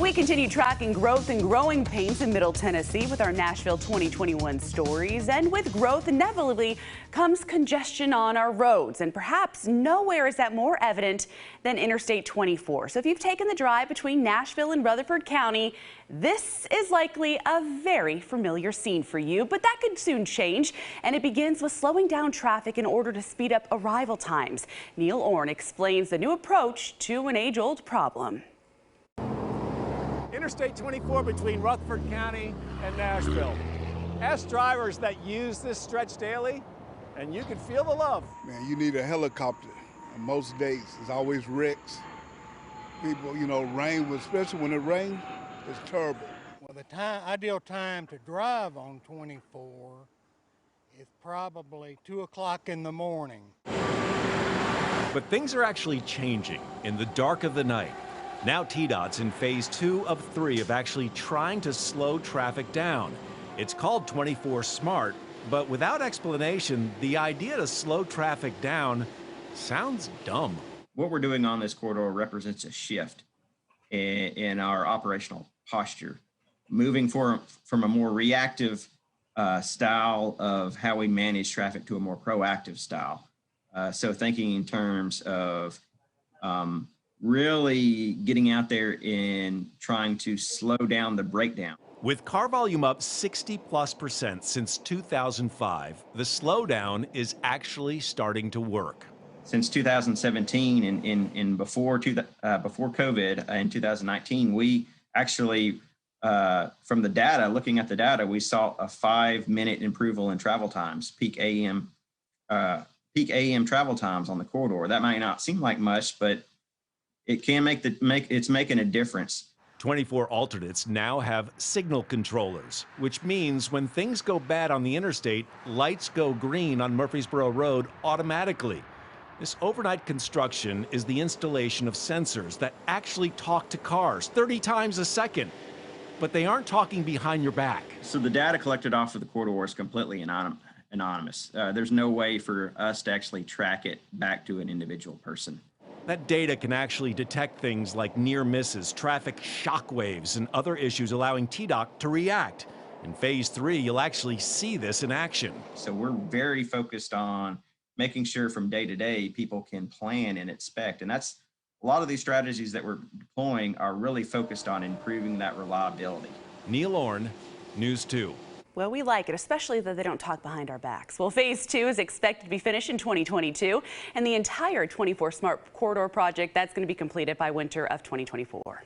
We continue tracking growth and growing pains in Middle Tennessee with our Nashville 2021 stories. And with growth, inevitably comes congestion on our roads. And perhaps nowhere is that more evident than Interstate 24. So if you've taken the drive between Nashville and Rutherford County, this is likely a very familiar scene for you. But that could soon change. And it begins with slowing down traffic in order to speed up arrival times. Neil Orn explains the new approach to an age-old problem. Interstate 24 between Rutherford County and Nashville. Ask drivers that use this stretch daily, and you can feel the love. Man, you need a helicopter. And most days, there's always wrecks. People, rain, especially when it rains, it's terrible. Well, the ideal time to drive on 24 is probably 2 o'clock in the morning. But things are actually changing in the dark of the night. Now TDOT's in phase 2 of 3 of actually trying to slow traffic down. It's called 24 Smart, but without explanation, the idea to slow traffic down sounds dumb. What we're doing on this corridor represents a shift in our operational posture, moving from a more reactive style of how we manage traffic to a more proactive style. So thinking in terms of really getting out there and trying to slow down the breakdown. With car volume up 60+% since 2005, the slowdown is actually starting to work. Since 2017 and before COVID in 2019, we actually, from the data, looking at the data, we saw a 5-minute improvement in travel times, peak AM travel times on the corridor. That might not seem like much, but it can it's making a difference. 24 alternates now have signal controllers, which means when things go bad on the interstate, lights go green on Murfreesboro Road automatically. This overnight construction is the installation of sensors that actually talk to cars 30 times a second, but they aren't talking behind your back. So the data collected off of the corridor is completely anonymous. There's no way for us to actually track it back to an individual person. That data can actually detect things like near misses, traffic shock waves, and other issues, allowing TDOT to react. In phase 3, you'll actually see this in action. So we're very focused on making sure from day to day people can plan and expect. And that's a lot of these strategies that we're deploying are really focused on improving that reliability. Neil Orn, News 2. Well, we like it, especially that they don't talk behind our backs. Well, phase 2 is expected to be finished in 2022, and the entire 24 Smart Corridor project, that's going to be completed by winter of 2024.